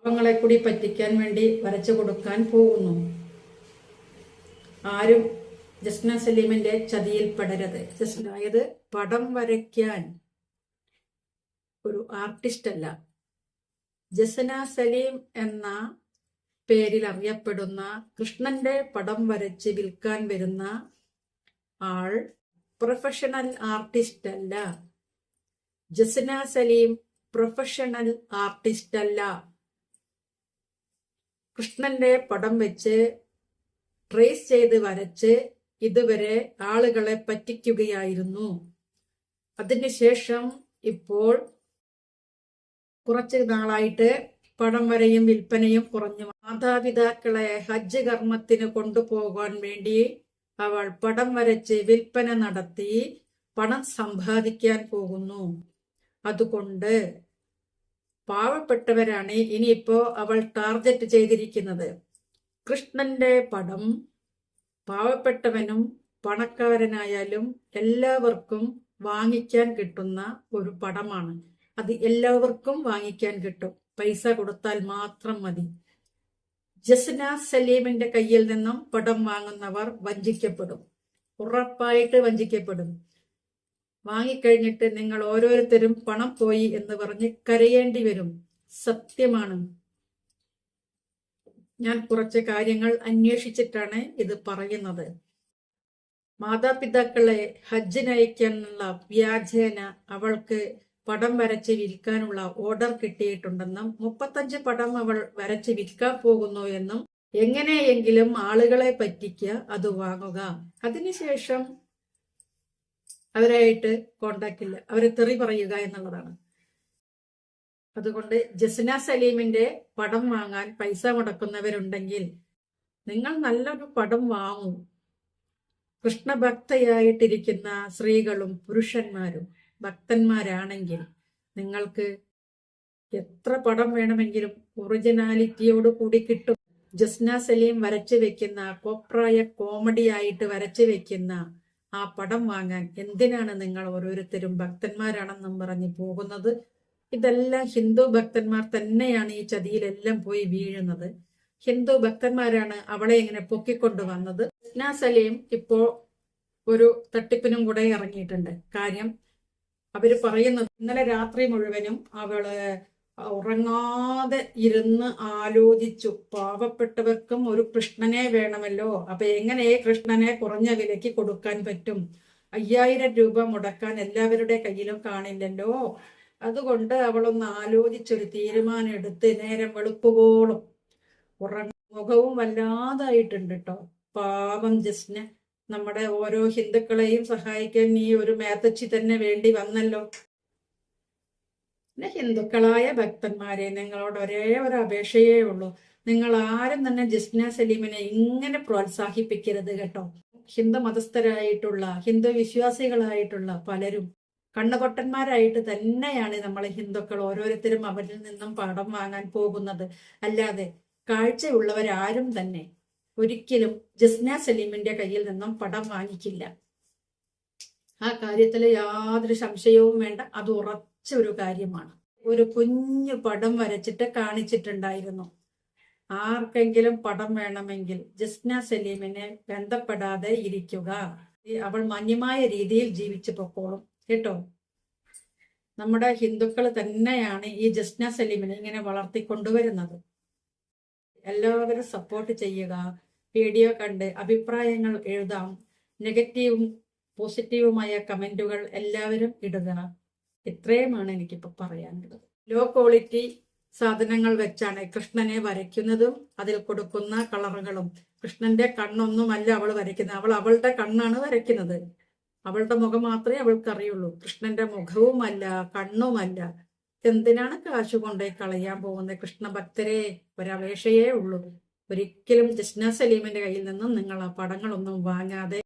പാവങ്ങളെ കൂടി പറ്റിക്കാൻ വേണ്ടി വരച്ചു കൊടുക്കാൻ പോകുന്നു. ആരും ജസ്ന സലീമിന്റെ ചതിയിൽ പെടരുത്. അതായത് പടം വരയ്ക്കാൻ ഒരു ആർട്ടിസ്റ്റ് അല്ല. ജസ്ന സലീം എന്ന പേരിൽ അറിയപ്പെടുന്ന കൃഷ്ണന്റെ പടം വരച്ച് വിൽക്കാൻ വരുന്ന ആൾ പ്രൊഫഷണൽ ആർട്ടിസ്റ്റ് അല്ല. ജസ്ന സലീം പ്രൊഫഷണൽ ആർട്ടിസ്റ്റ് അല്ല. കൃഷ്ണന്റെ പടം വെച്ച് ട്രേസ് ചെയ്ത് വരച്ച് ഇതുവരെ ആളുകളെ പറ്റിക്കുകയായിരുന്നു. അതിനുശേഷം ഇപ്പോൾ കുറച്ച് നാളായിട്ട് പടം വരയും വിൽപ്പനയും കുറഞ്ഞു. മാതാപിതാക്കളെ ഹജ്ജ് കർമ്മത്തിന് കൊണ്ടുപോകാൻ വേണ്ടി അവൾ പടം വരച്ച് വിൽപ്പന നടത്തി പണം സമ്പാദിക്കാൻ പോകുന്നു. അതുകൊണ്ട് പാവപ്പെട്ടവരാണ് ഇനിയിപ്പോ അവൾ ടാർഗറ്റ് ചെയ്തിരിക്കുന്നത്. കൃഷ്ണന്റെ പടം പാവപ്പെട്ടവനും പണക്കാരനായാലും എല്ലാവർക്കും വാങ്ങിക്കാൻ കിട്ടുന്ന ഒരു പടമാണ്. അത് എല്ലാവർക്കും വാങ്ങിക്കാൻ കിട്ടും, പൈസ കൊടുത്താൽ മാത്രം മതി. ജസ്ന സലീമിന്റെ കയ്യിൽ നിന്നും പടം വാങ്ങുന്നവർ വഞ്ചിക്കപ്പെടും, ഉറപ്പായിട്ട് വഞ്ചിക്കപ്പെടും. വാങ്ങിക്കഴിഞ്ഞിട്ട് നിങ്ങൾ ഓരോരുത്തരും പണം പോയി എന്ന് പറഞ്ഞ് കരയേണ്ടി വരും. സത്യമാണ്. ഞാൻ കുറച്ച് കാര്യങ്ങൾ അന്വേഷിച്ചിട്ടാണ് ഇത് പറയുന്നത്. മാതാപിതാക്കളെ ഹജ്ജിനയക്കാനുള്ള വ്യാജേന അവൾക്ക് പടം വരച്ച് വിൽക്കാനുള്ള ഓർഡർ കിട്ടിയിട്ടുണ്ടെന്നും 35 പടം അവൾ വരച്ച് വിൽക്കാൻ പോകുന്നു എന്നും എങ്ങനെയെങ്കിലും ആളുകളെ പറ്റിക്കുക, അത് വാങ്ങുക. അതിനുശേഷം അവരായിട്ട് കോണ്ടാക്ട് ഇല്ല, അവരെ തെറി പറയുക എന്നുള്ളതാണ്. അതുകൊണ്ട് ജസ്ന സലീമിന്റെ പടം വാങ്ങാൻ പൈസ മുടക്കുന്നവരുണ്ടെങ്കിൽ നിങ്ങൾ നല്ലൊരു പടം വാങ്ങൂ. കൃഷ്ണഭക്തയായിട്ടിരിക്കുന്ന സ്ത്രീകളും പുരുഷന്മാരും ഭക്തന്മാരാണെങ്കിൽ നിങ്ങൾക്ക് എത്ര പടം വേണമെങ്കിലും ഒറിജിനാലിറ്റിയോട് കൂടി കിട്ടും. ജസ്ന സലീം വരച്ചു വെക്കുന്ന കോപ്രായ കോമഡി ആയിട്ട് വരച്ചു വെക്കുന്ന ആ പടം വാങ്ങാൻ എന്തിനാണ് നിങ്ങൾ ഓരോരുത്തരും ഭക്തന്മാരാണെന്നും പറഞ്ഞ് പോകുന്നത്? ഇതെല്ലാം ഹിന്ദു ഭക്തന്മാർ തന്നെയാണ് ഈ ചതിയിലെല്ലാം പോയി വീഴുന്നത്. ഹിന്ദു ഭക്തന്മാരാണ് അവളെ ഇങ്ങനെ പൊക്കിക്കൊണ്ടു വന്നത്. ജസ്ന സലീം ഇപ്പോ ഒരു തട്ടിപ്പിനും കൂടെ ഇറങ്ങിയിട്ടുണ്ട്. കാര്യം അവര് പറയുന്നത് ഇന്നലെ രാത്രി മുഴുവനും അവള് ഉറങ്ങാതെ ഇരുന്ന് ആലോചിച്ചു. പാവപ്പെട്ടവർക്കും ഒരു കൃഷ്ണനെ വേണമല്ലോ, അപ്പൊ എങ്ങനെ കൃഷ്ണനെ കുറഞ്ഞ വിലയ്ക്ക് കൊടുക്കാൻ പറ്റും? 5000 രൂപ മുടക്കാൻ എല്ലാവരുടെ കയ്യിലും കാണില്ലല്ലോ. അതുകൊണ്ട് അവളൊന്ന് ആലോചിച്ചൊരു തീരുമാനം എടുത്ത് നേരം വെളുപ്പുപോളും മുഖവും വല്ലാതായിട്ടുണ്ട് കേട്ടോ. പാവം ജസ്ന. നമ്മുടെ ഓരോ ഹിന്ദുക്കളെയും സഹായിക്കാൻ ഈ ഒരു മേത്തച്ചി തന്നെ വേണ്ടി വന്നല്ലോ. പിന്നെ ഹിന്ദുക്കളായ ഭക്തന്മാരെ, നിങ്ങളോട് ഒരേ ഒരു അപേക്ഷയേ ഉള്ളൂ. നിങ്ങൾ ആരും തന്നെ ജസ്ന സലീമിനെ ഇങ്ങനെ പ്രോത്സാഹിപ്പിക്കരുത് കേട്ടോ. ഹിന്ദു മതസ്ഥരായിട്ടുള്ള ഹിന്ദു വിശ്വാസികളായിട്ടുള്ള പലരും കണ്ണുപൊട്ടന്മാരായിട്ട് തന്നെയാണ് നമ്മളെ ഹിന്ദുക്കൾ ഓരോരുത്തരും അവരിൽ നിന്നും പടം വാങ്ങാൻ പോകുന്നത്. അല്ലാതെ കാഴ്ചയുള്ളവരാരും തന്നെ ഒരിക്കലും ജസ്ന സലീമിന്റെ കയ്യിൽ നിന്നും പടം വാങ്ങിക്കില്ല. ആ കാര്യത്തിൽ യാതൊരു സംശയവും വേണ്ട. അത് ഉറച്ച ഒരു കാര്യമാണ്. ഒരു കുഞ്ഞു പടം വരച്ചിട്ട് കാണിച്ചിട്ടുണ്ടായിരുന്നു. ആർക്കെങ്കിലും പടം വേണമെങ്കിൽ ജസ്ന സലീമിനെ ബന്ധപ്പെടാതെ ഇരിക്കുക. അവൾ മാന്യമായ രീതിയിൽ ജീവിച്ചു പൊക്കോളും കേട്ടോ. നമ്മുടെ ഹിന്ദുക്കൾ തന്നെയാണ് ഈ ജസ്ന സലീമിനെ ഇങ്ങനെ വളർത്തിക്കൊണ്ടുവരുന്നത്. എല്ലാവരും സപ്പോർട്ട് ചെയ്യുക. വീഡിയോ കണ്ട് അഭിപ്രായങ്ങൾ എഴുതാം. നെഗറ്റീവും പോസിറ്റീവുമായ കമന്റുകൾ എല്ലാവരും ഇടുക. ഇത്രയുമാണ് എനിക്കിപ്പോൾ പറയാനുള്ളത്. ലോ ക്വാളിറ്റി സാധനങ്ങൾ വെച്ചാണ് കൃഷ്ണനെ വരയ്ക്കുന്നതും അതിൽ കൊടുക്കുന്ന കളറുകളും. കൃഷ്ണന്റെ കണ്ണൊന്നുമല്ല അവൾ വരയ്ക്കുന്നത്, അവളുടെ കണ്ണാണ് വരയ്ക്കുന്നത്. അവളുടെ മുഖം മാത്രമേ അവൾക്ക് അറിയുള്ളൂ. കൃഷ്ണന്റെ മുഖവുമല്ല കണ്ണുമല്ല. എന്തിനാണ് കാശ് കൊണ്ടേ കളയാൻ പോകുന്നത്? കൃഷ്ണഭക്തരെ ഒരപേക്ഷയേ ഉള്ളൂ. ഒരിക്കലും ജസ്ന സലീമിന്റെ കയ്യിൽ നിന്നും നിങ്ങൾ ആ പടങ്ങളൊന്നും വാങ്ങാതെ